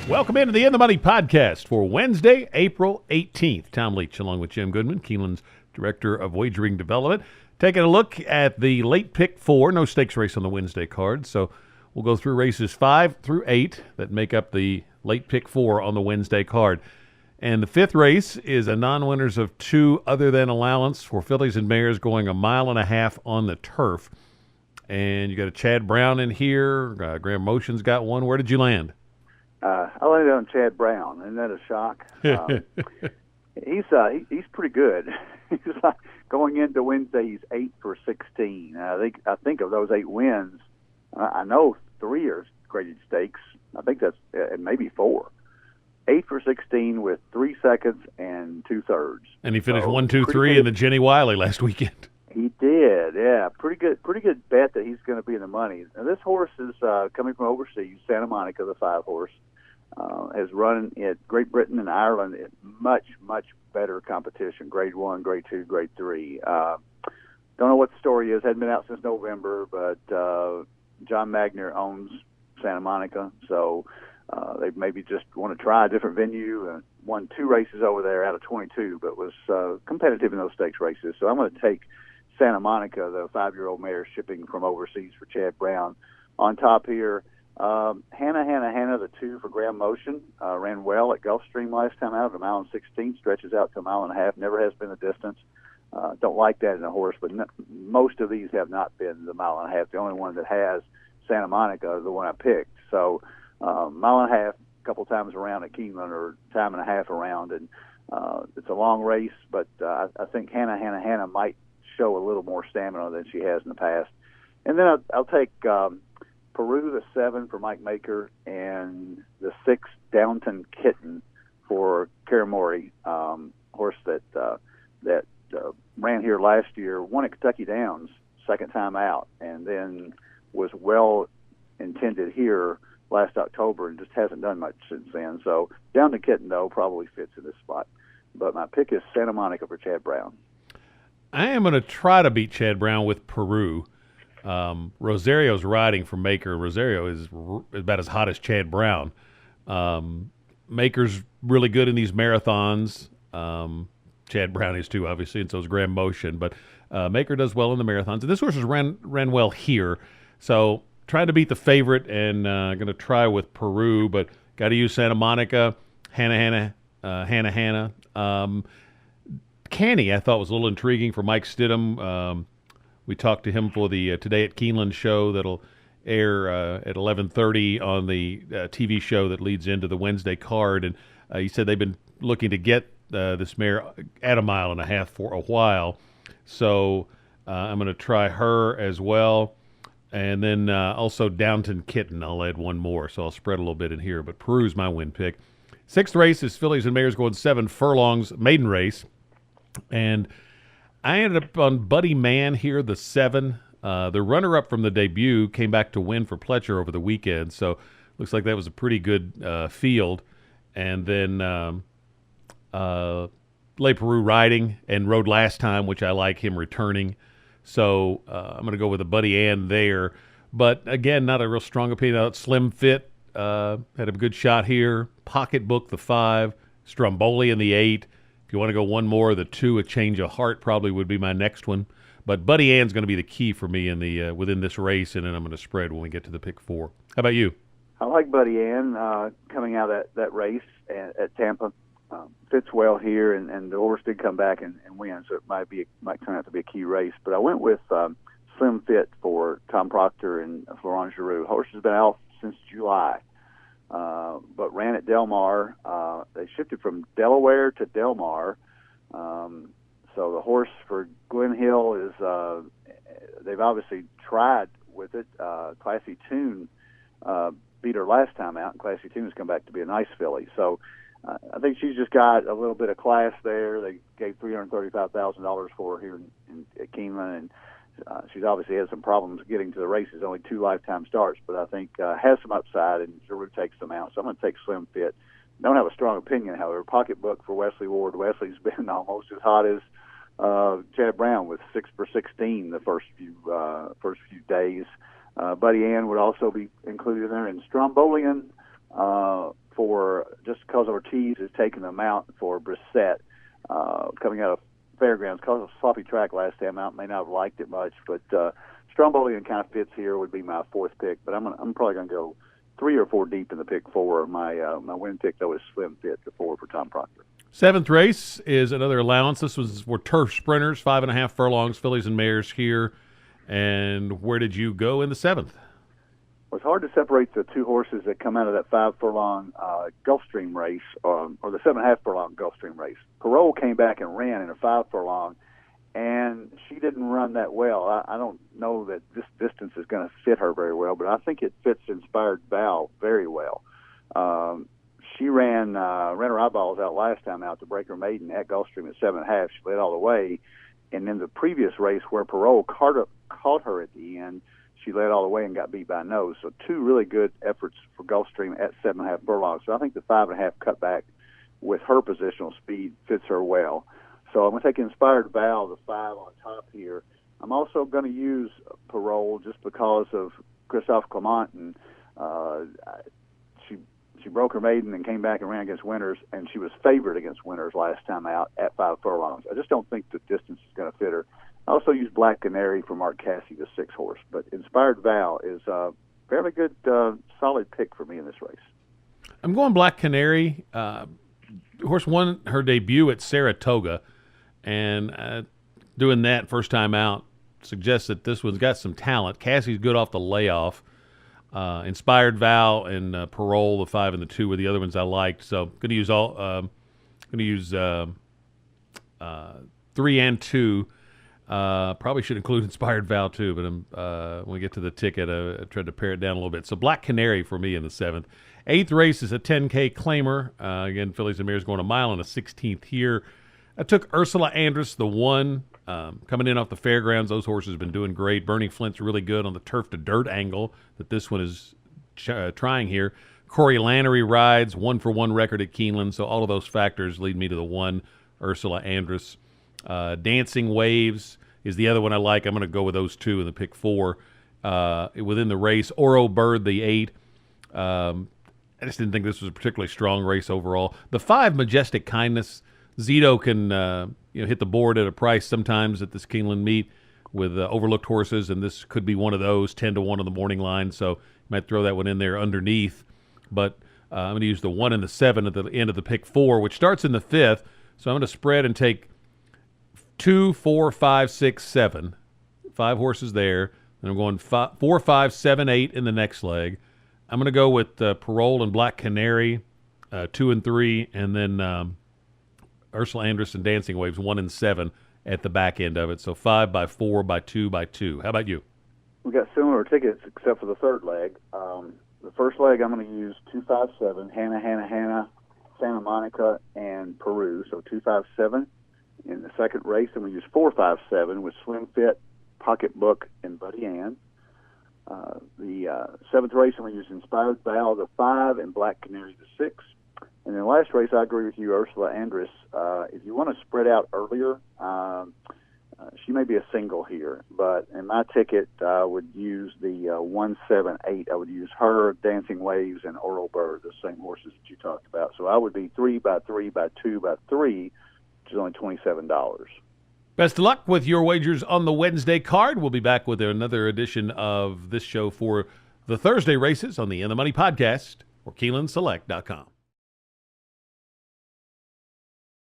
Welcome into the In the Money podcast for Wednesday, April 18th. Tom Leach along with Jim Goodman, Keeneland's Director of Wagering Development. Taking a look at the late pick 4, no stakes race on the Wednesday card. So we'll go through races 5 through 8 that make up the late pick 4 on the Wednesday card. And the 5th race is a non-winners of 2 other than allowance for fillies and mares going 1.5 miles on the turf. And you got a Chad Brown in here. Graham Motion's got one. Where did you land? I landed on Chad Brown. Isn't that a shock? He's pretty good. He's like, going into Wednesday, he's 8 for 16. I think of those 8 wins, I know 3 are graded stakes. I think that's maybe 4. 8 for 16 with 3 seconds and 2/3. And he finished 1, 2, 3 in the Jenny Wiley last weekend. He did, yeah. Pretty good bet that he's going to be in the money. Now, this horse is coming from overseas. Santa Monica, the 5 horse, has run at Great Britain and Ireland at much better competition. Grade 1, Grade 2, Grade 3. Don't know what the story is. Hadn't been out since November, but John Magner owns Santa Monica, so they maybe just want to try a different venue. Won 2 races over there out of 22, but was competitive in those stakes races. So I'm going to take Santa Monica, the 5-year-old mare shipping from overseas for Chad Brown. On top here, Hannah, the 2 for Graham Motion, ran well at Gulfstream last time out, 1 mile and 16, stretches out to 1.5 miles, never has been a distance. Don't like that in a horse, but most of these have not been the 1.5 miles. The only one that has, Santa Monica, is the one I picked. So 1.5 miles, a couple times around at Keeneland, or 1.5 times around, and it's a long race, but I think Hannah might show a little more stamina than she has in the past. And then I'll take Peru, the 7 for Mike Maker, and the 6 Downton Kitten for Karamori, horse that ran here last year, won at Kentucky Downs, second time out, and then was well intended here last October and just hasn't done much since then. So Downton Kitten, though, probably fits in this spot. But my pick is Santa Monica for Chad Brown. I am going to try to beat Chad Brown with Peru. Rosario's riding for Maker. Rosario is about as hot as Chad Brown. Maker's really good in these marathons. Chad Brown is too, obviously, and so is Graham Motion. But Maker does well in the marathons. And this horse has ran well here. So trying to beat the favorite, and going to try with Peru, but got to use Santa Monica. Hannah. Canny, I thought, was a little intriguing for Mike Stidham. We talked to him for the Today at Keeneland show that'll air at 11:30 on the TV show that leads into the Wednesday card. And he said they've been looking to get this mare at 1.5 miles for a while. So I'm going to try her as well. And then also Downton Kitten. I'll add one more, so I'll spread a little bit in here. But Peru's my win pick. 6th race is fillies and mares going 7 furlongs, maiden race. And I ended up on Buddy Man here, the 7. The runner-up from the debut came back to win for Pletcher over the weekend, so looks like that was a pretty good field. And then Le Peru riding and rode last time, which I like him returning. So I'm going to go with a Buddy Ann there. But, again, not a real strong opinion. Slim Fit had a good shot here. Pocketbook, the 5. Stromboli in the 8. If you want to go one more, the 2, A Change of Heart, probably would be my next one. But Buddy Ann's going to be the key for me in the within this race, and then I'm going to spread when we get to the pick 4. How about you? I like Buddy Ann coming out of that race at Tampa. Fits well here, and the horse did come back and win, so it might turn out to be a key race. But I went with Slim Fit for Tom Proctor and Florent Giroux. Horse has been out since July. But ran at Del Mar. They shifted from Delaware to Del Mar. So the horse for Glen Hill is, they've obviously tried with it. Classy Tune beat her last time out, and Classy Tune has come back to be a nice filly. So I think she's just got a little bit of class there. They gave $335,000 for her here at Keeneland, and she's obviously had some problems getting to the races, only 2 lifetime starts, but I think has some upside, and Giroux takes them out. So I'm going to take Slim Fit. Don't have a strong opinion, however. Pocketbook for Wesley Ward. Wesley's been almost as hot as Chad Brown with 6 for 16 the first few days. Buddy Ann would also be included in there, and Strombolian for just because Ortiz is taking them out for Brissett coming out of Fairgrounds. Because of sloppy track last time out, may not have liked it much, but Strombolian kind of fits here. Would be my fourth pick, but I'm probably going to go 3 or 4 deep in the pick 4. My win pick though is Slim Fit, the 4 for Tom Proctor. 7th race is another allowance. This was for turf sprinters, 5.5 furlongs, fillies and mares here. And where did you go in the 7th? Well, it's hard to separate the 2 horses that come out of that 5 furlong Gulfstream race, or the 7.5 furlong Gulfstream race. Parole came back and ran in a 5 furlong, and she didn't run that well. I don't know that this distance is going to fit her very well, but I think it fits Inspired Val very well. She ran her eyeballs out last time out to break her maiden at Gulfstream at 7.5. She led all the way. And in the previous race where Parole caught her at the end, she led all the way and got beat by nose. So 2 really good efforts for Gulfstream at 7.5 furlongs. So I think the 5.5 cutback with her positional speed fits her well. So I'm going to take Inspired Val, the 5 on top here. I'm also going to use Parole just because of Christophe Clement, and she broke her maiden and came back and ran against Winters, and she was favored against Winters last time out at 5 furlongs. I just don't think the distance is going to fit her. I also use Black Canary for Mark Cassey, the 6 horse, but Inspired Val is a fairly good, solid pick for me in this race. I'm going Black Canary. Horse won her debut at Saratoga, and doing that first time out suggests that this one's got some talent. Cassie's good off the layoff. Inspired Val and Parole, the 5 and the 2 were the other ones I liked. So going to use 3 and 2. Probably should include Inspired Val too, but when we get to the ticket, I tried to pare it down a little bit. So Black Canary for me in the 7th. 8th race is a 10K claimer. Again, fillies and mares going a mile and a 16th here. I took Ursula Andress, the 1, coming in off the fairgrounds. Those horses have been doing great. Bernie Flint's really good on the turf to dirt angle that this one is trying here. Corey Lannery rides, 1-for-1 record at Keeneland. So all of those factors lead me to the 1, Ursula Andress. Dancing Waves is the other one I like. I'm going to go with those 2 in the pick 4. Within the race, Oro Bird, the 8. I just didn't think this was a particularly strong race overall. The 5, Majestic Kindness. Zito can hit the board at a price sometimes at this Keeneland meet with overlooked horses, and this could be one of those, 10-1 on the morning line. So you might throw that one in there underneath. But I'm going to use the 1 and the 7 at the end of the pick 4, which starts in the 5th. So I'm going to spread and take 2, 4, 5, 6, 7. 5 horses there. And I'm going 4, 5, 7, 8 in the next leg. I'm going to go with Parole and Black Canary, 2 and 3, and then Ursula Andress and Dancing Waves, 1 and 7 at the back end of it. So 5 by 4 by 2 by 2. How about you? We got similar tickets except for the 3rd leg. The first leg I'm going to use 2, 5, 7, Hannah, Santa Monica, and Peru. So 2, 5, 7. In the 2nd race, I'm going to use 4, 5, 7 with Slim Fit, Pocketbook, and Buddy Ann. The 7th race, I'm going to use Inspired Val, the 5, and Black Canary, the 6. And then the last race, I agree with you, Ursula Andress. If you want to spread out earlier, she may be a single here. But in my ticket, I would use the 1, 7, 8. I would use her, Dancing Waves, and Oral Bird, the same horses that you talked about. So I would be 3 by 3 by 2 by 3, which is only $27. Best of luck with your wagers on the Wednesday card. We'll be back with another edition of this show for the Thursday races on the In the Money podcast or KeenelandSelect.com.